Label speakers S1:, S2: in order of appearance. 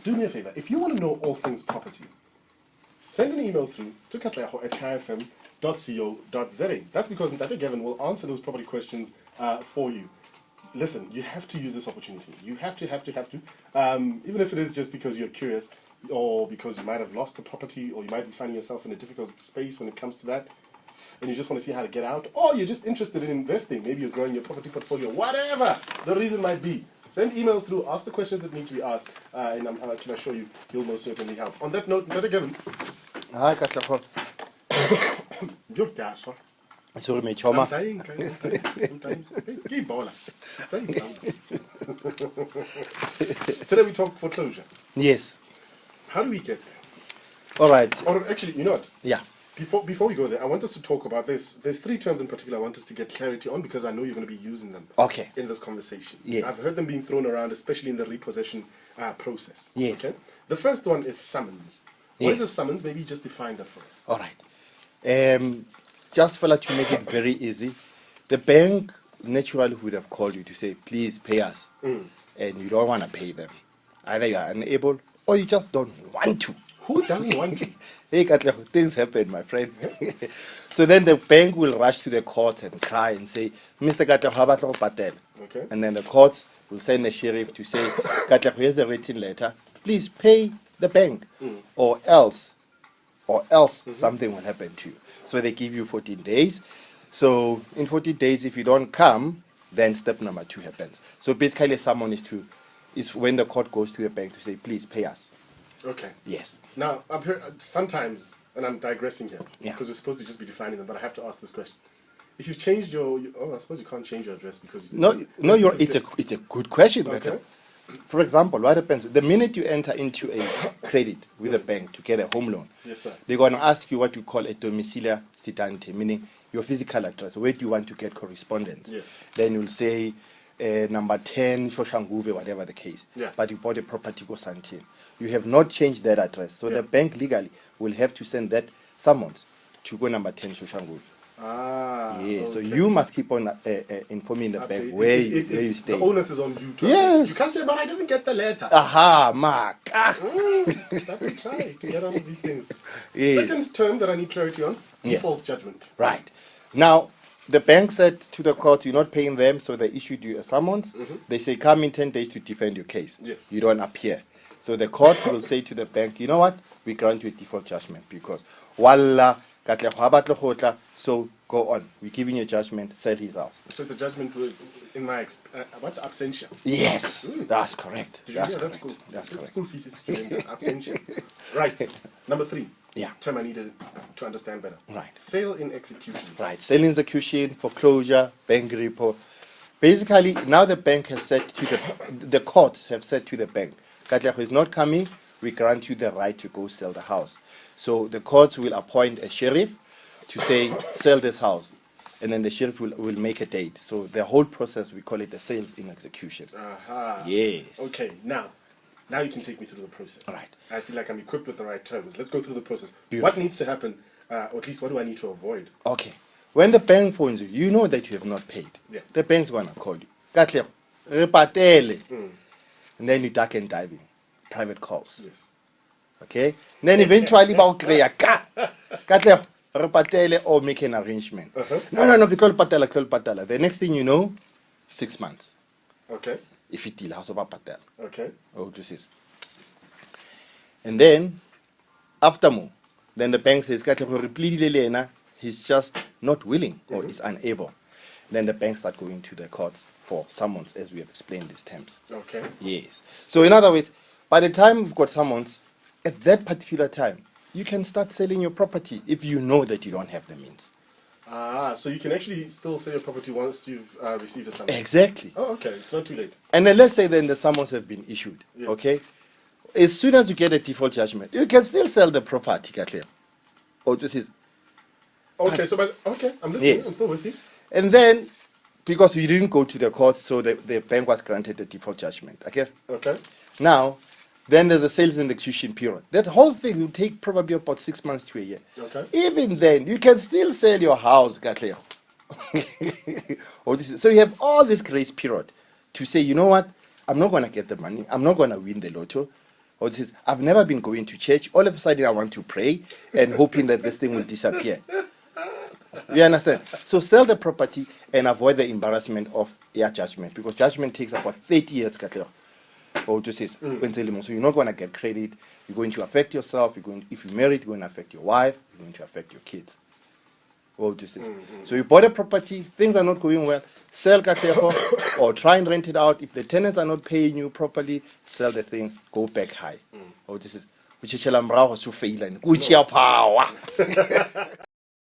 S1: do me a favor. If you want to know all things property, send an email through to katleho@chifm.co.za. That's because Ntate Gavin will answer those property questions for you. Listen, you have to use this opportunity. You have to. Even if it is just because you're curious, or because you might have lost the property, or you might be finding yourself in a difficult space when it comes to that, and you just want to see how to get out, or you're just interested in investing. Maybe you're growing your property portfolio. Whatever the reason might be, send emails through. Ask the questions that need to be asked, and I can assure you, you'll most certainly help. On that note, Ntate Gavin.
S2: Hi, Katleho. Sorry, my choma.
S1: I'm dying. Keep bowler. Today we talk foreclosure.
S2: Yes.
S1: How do we get there?
S2: All right.
S1: Or actually, you know what?
S2: Yeah.
S1: Before we go there, I want us to talk about this. There's 3 terms in particular I want us to get clarity on because I know you're going to be using them in this conversation.
S2: Yeah.
S1: I've heard them being thrown around, especially in the repossession process.
S2: Yes.
S1: Okay. The first one is summons.
S2: Yes.
S1: What is a summons? Maybe just define that for us.
S2: All right. Just for to make it very easy, the bank naturally would have called you to say, please pay us, and you don't want to pay them. Either you are unable or you just don't want to.
S1: Who doesn't want to?
S2: Hey, Katleho, things happen, my friend. So then the bank will rush to the court and cry and say, Mr. Katleho, how about patel?
S1: Okay.
S2: And then the court will send the sheriff to say, Katleho, here's a written letter. Please pay the bank, or else something will happen to you. So they give you 14 days. So in 14 days, if you don't come, then step number 2 happens. So basically, someone is when the court goes to the bank to say, please pay us.
S1: Okay.
S2: Yes.
S1: Now, sometimes, and I'm digressing here,
S2: Yeah.
S1: because we're supposed to just be defining them, but I have to ask this question. If you've changed I suppose you can't change your address because...
S2: It's a good question.
S1: Okay.
S2: For example, what happens, the minute you enter into a credit with a bank to get a home loan,
S1: Yes, sir.
S2: they're going to ask you what you call a domicilia citante, meaning your physical address. Where do you want to get correspondence?
S1: Yes.
S2: Then you'll say number 10, Shoshanguve, whatever the case.
S1: Yeah.
S2: But you bought a property go Santin. You have not changed that address. So
S1: Yeah.
S2: the bank legally will have to send that summons to go number 10, Shoshanguve.
S1: Ah.
S2: Yeah,
S1: okay.
S2: so you must keep on informing the bank where you stay.
S1: The onus is on you to...
S2: Yes.
S1: You can't say, but I didn't get the letter.
S2: Aha, Mark.
S1: Let me try to get out of these things.
S2: Yes.
S1: Second term that I need clarity on,
S2: Yes.
S1: default judgment.
S2: Right. Now, the bank said to the court, you're not paying them, so they issued you a summons. They say, come in 10 days to defend your case.
S1: Yes.
S2: You don't appear. So the court will say to the bank, you know what? We grant you a default judgment because Walla, so go on. We're giving you a judgment, sell his house.
S1: So it's a judgment in my absentia.
S2: Yes, that's correct.
S1: Did you
S2: That's
S1: hear?
S2: correct.
S1: That's cool.
S2: That's correct.
S1: School fees is absentia. Right. Number 3.
S2: Yeah.
S1: Term I needed to understand better.
S2: Right.
S1: Sale in execution.
S2: Right, sale execution, foreclosure, bank repo. Basically, now the bank has said to the courts have said to the bank, Katleho is not coming, we grant you the right to go sell the house. So the courts will appoint a sheriff to say, sell this house. And then the sheriff will make a date. So the whole process, we call it the sales in execution.
S1: Aha.
S2: Yes.
S1: Okay, now you can take me through the process.
S2: All right.
S1: I feel like I'm equipped with the right terms. Let's go through the process.
S2: Beautiful.
S1: What needs to happen, or at least what do I need to avoid?
S2: Okay. When the bank phones you, you know that you have not paid.
S1: Yeah.
S2: The bank's going to call you. Katleho, repatele. And then you duck and dive in. Private calls.
S1: Yes.
S2: Okay? Then eventually, Katleho, repatele or make an arrangement. No, we call patela. The next thing you know, 6 months.
S1: Okay.
S2: If it house of patela.
S1: Okay.
S2: Oh, this is. And then, after more, then the bank says, Katleho, he's just not willing or is unable. Then the bank start going to the courts for summons, as we have explained these terms.
S1: Okay.
S2: Yes. So in other words, by the time we've got summons, at that particular time, you can start selling your property if you know that you don't have the means.
S1: Ah, so you can actually still sell your property once you've received a summons.
S2: Exactly.
S1: Oh, okay. It's not too late.
S2: And then let's say then the summons have been issued.
S1: Yeah.
S2: Okay. As soon as you get a default judgment, you can still sell the property, Katleho. Or this is.
S1: Okay, I'm listening.
S2: Yes.
S1: I'm still with you.
S2: And then, because we didn't go to the court, so the bank was granted a default judgment. Okay.
S1: Okay.
S2: Now, then there's a sales and execution period. That whole thing will take probably about 6 months to a year.
S1: Okay.
S2: Even then, you can still sell your house, Katleho. So you have all this grace period to say, you know what, I'm not going to get the money, I'm not going to win the lotto. Or it says, I've never been going to church. All of a sudden, I want to pray and hoping that this thing will disappear. You understand? So sell the property and avoid the embarrassment of your judgment, because judgment takes about 30 years. Or to say, so you're not going to get credit. You're going to affect yourself. If you're married, you're going to affect your wife. You're going to affect your kids. Or to say, so you bought a property, things are not going well. Sell katlego, or try and rent it out. If the tenants are not paying you properly, sell the thing. Go back high. Or this is which is power.